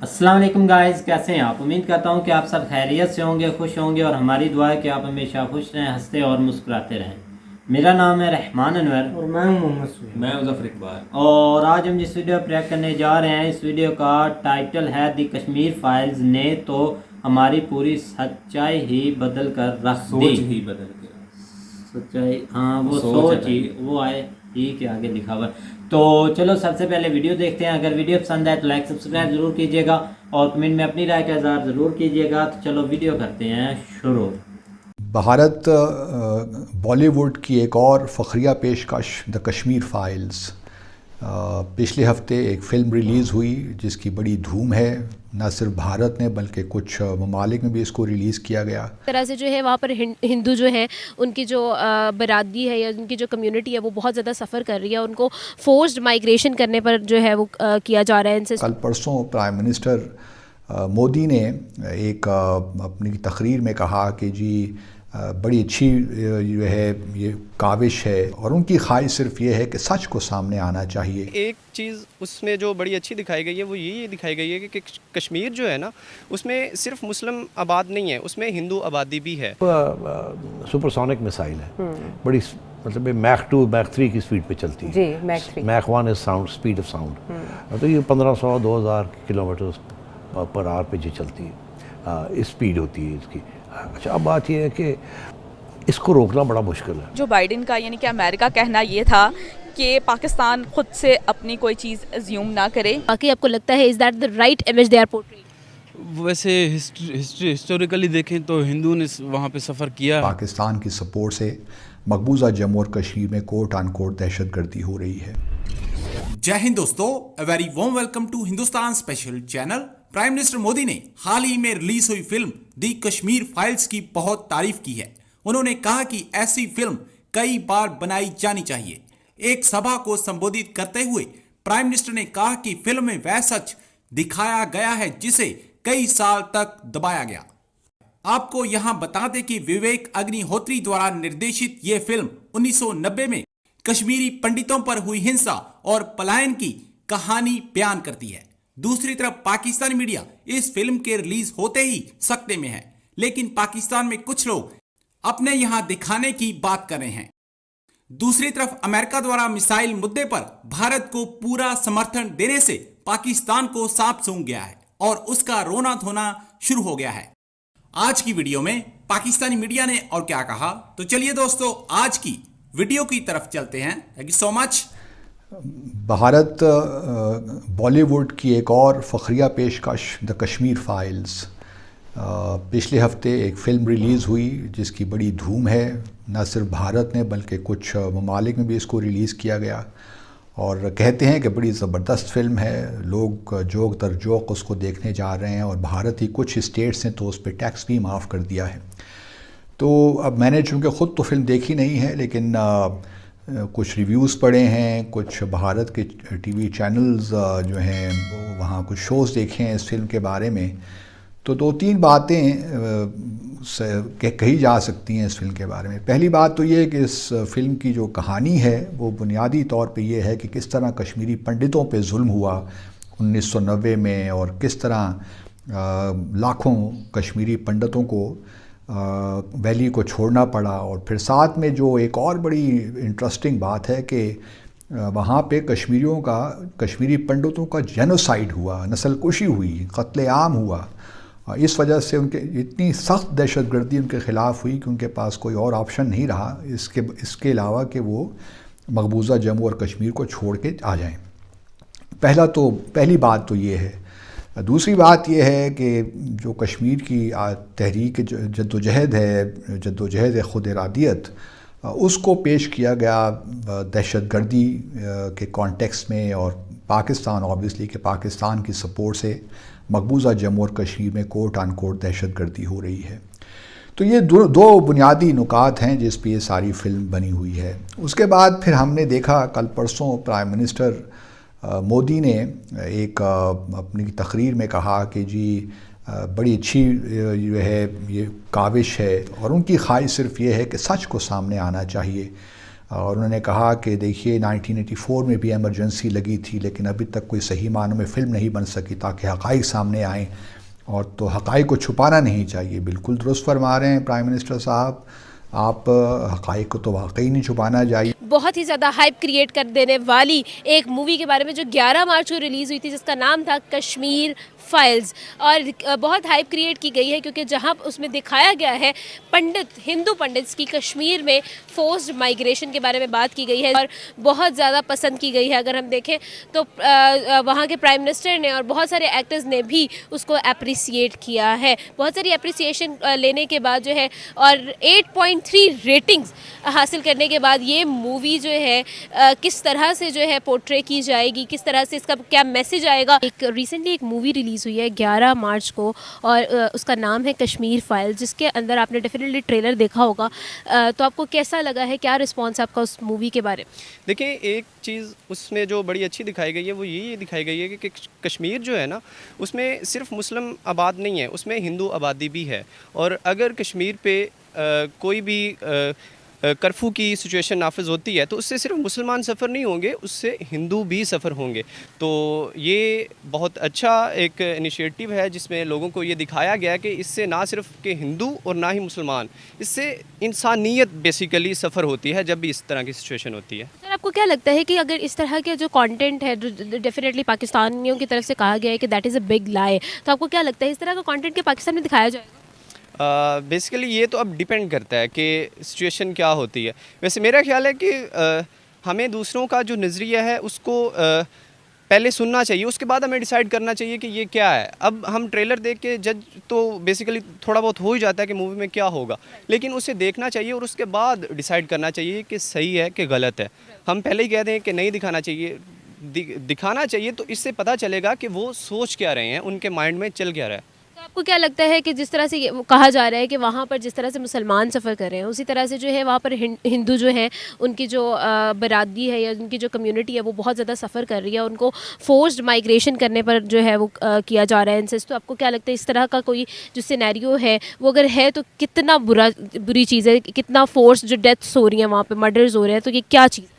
السلام علیکم گائز، کیسے ہیں آپ؟ امید کرتا ہوں کہ آپ سب خیریت سے ہوں گے، خوش ہوں گے، اور ہماری دعا ہے کہ آپ ہمیشہ خوش رہیں، ہنستے اور مسکراتے رہیں۔ میرا نام ہے رحمان انور اور میں ہوں محمد سہیل، میں مظفر اقبال، اور آج ہم جس ویڈیو پر ریئیکٹ کرنے جا رہے ہیں، اس ویڈیو کا ٹائٹل ہے دی کشمیر فائلز نے تو ہماری پوری سچائی ہی بدل کر رکھ دی۔ سوچ ہی بدل کے سچائی، ہاں وہ سوچ ہی، وہ آئے ہی کے آگے لکھا ہوا ہے۔ تو چلو سب سے پہلے ویڈیو دیکھتے ہیں۔ اگر ویڈیو پسند آئے تو لائک سبسکرائب ضرور کیجیے گا اور کمنٹ میں اپنی رائے کا اظہار ضرور کیجیے گا۔ تو چلو ویڈیو کرتے ہیں شروع۔ بھارت بالی ووڈ کی ایک اور فخریہ پیشکش دا کشمیر فائلز، پچھلے ہفتے ایک فلم ریلیز ہوئی جس کی بڑی دھوم ہے، نہ صرف بھارت نے بلکہ کچھ ممالک میں بھی اس کو ریلیز کیا گیا۔ اس طرح سے جو ہے وہاں پر ہندو جو ہیں ان کی جو برادری ہے یا ان کی جو کمیونٹی ہے وہ بہت زیادہ سفر کر رہی ہے، ان کو فورسڈ مائگریشن کرنے پر جو ہے وہ کیا جا رہا ہے۔ ان سے کل پرسوں پرائم منسٹر مودی نے ایک اپنی تقریر میں کہا کہ جی بڑی اچھی جو ہے یہ کاوش ہے، اور ان کی خواہش صرف یہ ہے کہ سچ کو سامنے آنا چاہیے۔ ایک چیز اس میں جو بڑی اچھی دکھائی گئی ہے وہ یہ دکھائی گئی ہے کہ کشمیر جو ہے نا اس میں صرف مسلم آباد نہیں ہے، اس میں ہندو آبادی بھی ہے۔ سپر سونک میسائل ہے، بڑی مطلب میک 2 میک 3 کی سپیڈ پہ چلتی ہے۔ جی Mach 3، Mach 1 is sound speed of sound, تو یہ 1500 2000 کلومیٹر پر آور پہ جو چلتی ہے اسپیڈ ہوتی ہے اس کی۔ اچھا اب بات یہ ہے کہ اس کو روکنا بڑا مشکل ہے۔ جو بائیڈن کا یعنی کہ امریکہ کہنا یہ تھا کہ پاکستان خود سے اپنی کوئی چیز ازیوم نہ کرے۔ باقی آپ کو لگتا ہے is that the right image they are portraying؟ ویسے ہسٹوریکلی دیکھیں تو ہندو نے وہاں پہ سفر کیا۔ پاکستان کی سپورٹ سے مقبوضہ جموں اور کشمیر میں کوٹ آن کوٹ دہشت گردی ہو رہی ہے۔ جے ہند دوستو، a very warm welcome to Hindustan special channel. Prime minister Modi نے حال ہی میں ریلیز ہوئی فلم دی کشمیر فائلز کی بہت تعریف کی ہے۔ انہوں نے کہا کہ ایسی فلم کئی بار بنائی جانی چاہیے۔ ایک سبھا کو سمبودھت کرتے ہوئے پرائم منسٹر نے کہا کہ فلم میں وہ سچ دکھایا گیا ہے جسے کئی سال تک دبایا گیا۔ آپ کو یہاں بتا دیں کہ وویک اگنی ہوتری دوارا نردیشت یہ فلم 1990 میں کشمیری پنڈتوں پر ہوئی ہنسا اور پلائن کی کہانی بیان کرتی ہے۔ دوسری طرف پاکستانی میڈیا اس فلم کے ریلیز ہوتے ہی سکتے میں ہے، لیکن پاکستان میں کچھ لوگ اپنے یہاں دکھانے کی بات کر رہے ہیں۔ دوسری طرف امریکہ دوارا میسائل مدے پر بھارت کو پورا سمرتھن دینے سے پاکستان کو سانپ سونگھ گیا ہے اور اس کا رونا دھونا شروع ہو گیا ہے۔ آج کی ویڈیو میں پاکستانی میڈیا نے اور کیا کہا، تو چلیے دوستو آج کی ویڈیو کی طرف چلتے ہیں۔ Thank you so much. Bharat Bollywood کی ایک اور فخریہ پیشکش دا کشمیر فائلز، پچھلے ہفتے ایک فلم ریلیز ہوئی جس کی بڑی دھوم ہے، نہ صرف بھارت نے بلکہ کچھ ممالک میں بھی اس کو ریلیز کیا گیا، اور کہتے ہیں کہ بڑی زبردست فلم ہے، لوگ جوق در جوق اس کو دیکھنے جا رہے ہیں، اور بھارت ہی کچھ اسٹیٹس ہیں تو اس پہ ٹیکس بھی معاف کر دیا ہے۔ تو اب میں نے چونکہ خود تو فلم دیکھی نہیں ہے، لیکن کچھ ریویوز پڑھے ہیں، کچھ بھارت کے ٹی وی چینلز جو ہیں وہاں کچھ شوز دیکھے ہیں اس فلم کے بارے میں، تو 2-3 باتیں کہی جا سکتی ہیں اس فلم کے بارے میں۔ پہلی بات تو یہ ہے کہ اس فلم کی جو کہانی ہے وہ بنیادی طور پہ یہ ہے کہ کس طرح کشمیری پنڈتوں پہ ظلم ہوا 1990 میں، اور کس طرح لاکھوں کشمیری پنڈتوں کو ویلی کو چھوڑنا پڑا، اور پھر ساتھ میں جو ایک اور بڑی انٹرسٹنگ بات ہے کہ وہاں پہ کشمیری پنڈتوں کا جینوسائیڈ ہوا، نسل کشی ہوئی، قتل عام ہوا۔ اس وجہ سے ان کے اتنی سخت دہشت گردی ان کے خلاف ہوئی کہ ان کے پاس کوئی اور آپشن نہیں رہا اس کے علاوہ کہ وہ مقبوضہ جموں اور کشمیر کو چھوڑ کے آ جائیں۔ پہلی بات تو یہ ہے۔ دوسری بات یہ ہے کہ جو کشمیر کی تحریک جدوجہد خود ارادیت، اس کو پیش کیا گیا دہشت گردی کے کانٹیکس میں، اور پاکستان آبویسلی کہ پاکستان کی سپورٹ سے مقبوضہ جموں اور کشمیر میں کوٹ آن کوٹ دہشت گردی ہو رہی ہے۔ تو یہ دو بنیادی نکات ہیں جس پہ یہ ساری فلم بنی ہوئی ہے۔ اس کے بعد پھر ہم نے دیکھا کل پرسوں پرائم منسٹر مودی نے ایک اپنی تقریر میں کہا کہ جی بڑی اچھی جو ہے یہ کاوش ہے، اور ان کی خواہش صرف یہ ہے کہ سچ کو سامنے آنا چاہیے. اور انہوں نے کہا کہ دیکھیے 1984 میں بھی ایمرجنسی لگی تھی، لیکن ابھی تک کوئی صحیح معنوں میں فلم نہیں بن سکی تاکہ حقائق سامنے آئیں، اور تو حقائق کو چھپانا نہیں چاہیے. بالکل درست فرما رہے ہیں پرائم منسٹر صاحب، آپ حقائق کو تو واقعی نہیں چھپانا چاہیے. بہت ہی زیادہ ہائپ کریٹ کر دینے والی ایک مووی کے بارے میں جو 11 مارچ کو ریلیز ہوئی تھی، جس کا نام تھا کشمیر فائلز، اور بہت ہائپ کریٹ کی گئی ہے کیونکہ جہاں اس میں دکھایا گیا ہے ہندو پنڈتس کی کشمیر میں فورسڈ مائگریشن کے بارے میں بات کی گئی ہے، اور بہت زیادہ پسند کی گئی ہے. اگر ہم دیکھیں تو وہاں کے پرائم منسٹر نے اور بہت سارے ایکٹرز نے بھی اس کو اپریسیٹ کیا ہے. بہت ساری اپریسیشن لینے کے بعد جو ہے اور 8.3 ریٹنگز حاصل کرنے کے بعد یہ مووی جو ہے کس طرح سے جو ہے پورٹرے کی جائے گی، کس طرح سے اس کا کیا میسج آئے گا. ریسنٹلی ایک مووی ریلیز ہوئی ہے 11 مارچ کو، اور اس کا نام ہے کشمیر فائل، جس کے اندر آپ نے ڈیفینیٹلی ٹریلر دیکھا ہوگا. تو آپ کو کیسا لگا ہے، کیا رسپانس آپ کا اس مووی کے بارے میں؟ دیکھیں، ایک چیز اس میں جو بڑی اچھی دکھائی گئی ہے وہ یہی دکھائی گئی ہے کہ کشمیر جو ہے نا، اس میں صرف مسلم آباد نہیں ہے، اس میں ہندو آبادی بھی ہے. اور اگر کشمیر پہ کوئی بھی کرفیو کی سچویشن نافذ ہوتی ہے تو اس سے صرف مسلمان سفر نہیں ہوں گے، اس سے ہندو بھی سفر ہوں گے. تو یہ بہت اچھا ایک انیشیٹو ہے جس میں لوگوں کو یہ دکھایا گیا کہ اس سے نہ صرف کہ ہندو اور نہ ہی مسلمان، اس سے انسانیت بیسیکلی سفر ہوتی ہے جب بھی اس طرح کی سچویشن ہوتی ہے. سر، آپ کو کیا لگتا ہے کہ اگر اس طرح کے جو کانٹینٹ ہے، ڈیفینیٹلی پاکستانیوں کی طرف سے کہا گیا ہے کہ دیٹ از اے بگ لائی، تو آپ کو کیا لگتا ہے اس طرح کا کانٹینٹ کے پاکستان میں دکھایا جائے گا؟ بیسیکلی یہ تو اب ڈیپینڈ کرتا ہے کہ سچویشن کیا ہوتی ہے. ویسے میرا خیال ہے کہ ہمیں دوسروں کا جو نظریہ ہے اس کو پہلے سننا چاہیے، اس کے بعد ہمیں ڈیسائیڈ کرنا چاہیے کہ یہ کیا ہے. اب ہم ٹریلر دیکھ کے جج تو بیسیکلی تھوڑا بہت ہو ہی جاتا ہے کہ مووی میں کیا ہوگا، لیکن اسے دیکھنا چاہیے اور اس کے بعد ڈیسائیڈ کرنا چاہیے کہ صحیح ہے کہ غلط ہے. ہم پہلے ہی کہہ دیں کہ نہیں دکھانا چاہیے، دکھانا چاہیے تو اس سے پتہ چلے گا کہ وہ سوچ کیا رہے ہیں، ان کے مائنڈ میں چل کیا رہا ہے. تو آپ کو کیا لگتا ہے کہ جس طرح سے کہا جا رہا ہے کہ وہاں پر جس طرح سے مسلمان سفر کر رہے ہیں، اسی طرح سے جو ہے وہاں پر ہندو جو ہیں ان کی جو برادری ہے یا ان کی جو کمیونٹی ہے وہ بہت زیادہ سفر کر رہی ہے، ان کو فورسڈ مائگریشن کرنے پر جو ہے وہ کیا جا رہا ہے انسسٹ. تو آپ کو کیا لگتا ہے اس طرح کا کوئی جو سینیریو ہے وہ اگر ہے تو کتنا بری چیز ہے، کتنا فورس جو ڈیتھس ہو رہی ہیں وہاں پہ، مرڈرز ہو رہے ہیں، تو یہ کیا چیز ہے؟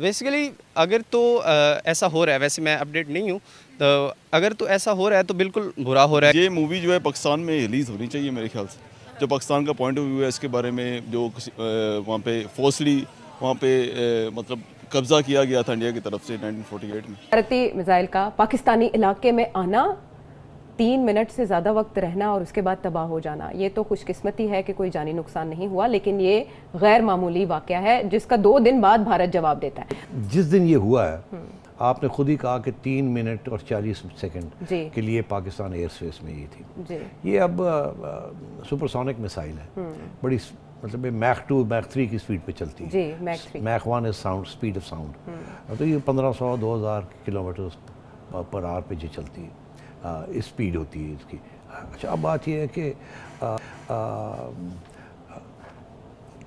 بیسیکلی اگر تو ایسا ہو رہا ہے، ویسے میں اپڈیٹ نہیں ہوں، تو اگر تو ایسا ہو رہا ہے تو بالکل برا ہو رہا ہے. یہ مووی جو ہے پاکستان میں ریلیز ہونی چاہیے میرے خیال سے. جو پاکستان کا پوائنٹ آف ویو ہے اس کے بارے میں، جو وہاں پہ فورسلی وہاں پہ مطلب قبضہ کیا گیا تھا انڈیا کی طرف سے 1948 میں. بھارتی میزائل کا پاکستانی علاقے میں آنا، 3 منٹ سے زیادہ وقت رہنا اور اس کے بعد تباہ ہو جانا، یہ تو خوش قسمتی ہے کہ کوئی جانی نقصان نہیں ہوا، لیکن یہ غیر معمولی واقعہ ہے جس کا 2 دن بعد بھارت جواب دیتا ہے. جس دن یہ ہوا ہے آپ نے خود ہی کہا کہ 3 منٹ اور 40 سیکنڈ کے لیے پاکستان ایئر اسپیس میں یہ تھی. یہ اب سپر سونک میسائل ہے، بڑی مطلب میک 2 میک 3 کی سپیڈ پہ چلتی ہے. Make 1 is sound, speed of sound. تو یہ 1500 2000 کلومیٹر پر آور پہ جو چلتی ہے، اسپیڈ ہوتی ہے اس کی. اچھا، اب بات یہ ہے کہ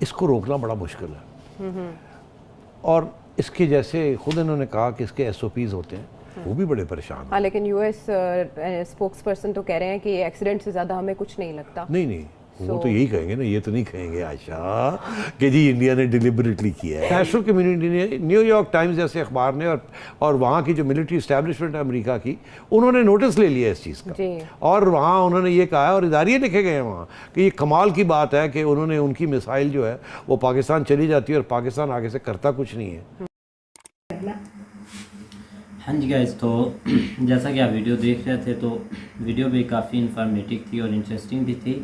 اس کو روکنا بڑا مشکل ہے، اور اس کے جیسے خود انہوں نے کہا کہ اس کے ایس او پیز ہوتے ہیں، وہ بھی بڑے پریشان ہیں. ہاں، لیکن یو ایس اسپوکس پرسن تو کہہ رہے ہیں کہ ایکسیڈنٹ سے زیادہ ہمیں کچھ نہیں لگتا. نہیں، وہ تو یہی کہیں گے نا، یہ تو نہیں کہیں گے عائشہ کہ جی انڈیا نے ڈیلیبریٹلی کیا ہے. نیشنل کمیونٹی نے، نیو یارک ٹائمز جیسے اخبار نے اور وہاں کی جو ملٹری اسٹیبلشمنٹ ہے امریکہ کی، انہوں نے نوٹس لے لیا اس چیز کا، اور وہاں انہوں نے یہ کہا ہے، اور اداریے لکھے گئے ہیں وہاں، کہ یہ کمال کی بات ہے کہ انہوں نے ان کی میسائل جو ہے وہ پاکستان چلی جاتی ہے اور پاکستان آگے سے کرتا کچھ نہیں ہے. ہاں جی گائز، تو جیسا کہ آپ ویڈیو دیکھ رہے تھے تو ویڈیو بھی کافی انفارمیٹو تھی اور انٹرسٹنگ بھی تھی.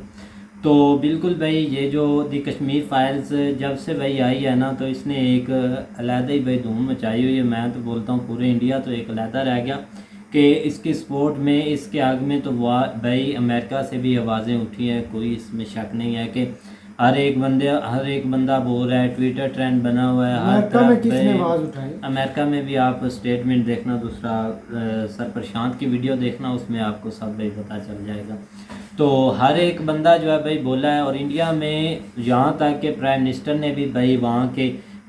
تو بالکل بھائی، یہ جو دی کشمیر فائلز جب سے بھائی آئی ہے نا، تو اس نے ایک علیحدہ ہی بھائی دھوم مچائی ہوئی ہے. میں تو بولتا ہوں پورے انڈیا تو ایک علیحدہ رہ گیا کہ اس کی سپورٹ میں، اس کے آگ میں تو بھائی امریکہ سے بھی آوازیں اٹھی ہیں. کوئی اس میں شک نہیں ہے کہ ہر ایک بندہ بول رہا ہے، ٹویٹر ٹرینڈ بنا ہوا ہے ہر طرف. امریکہ میں بھی آپ اسٹیٹمنٹ دیکھنا، دوسرا سر پرشانت کی ویڈیو دیکھنا، اس میں آپ کو سب بھائی پتہ چل جائے گا. تو ہر ایک بندہ جو ہے بھائی بولا ہے. اور انڈیا میں یہاں تک کہ پرائم منسٹر نے بھی بھائی وہاں کے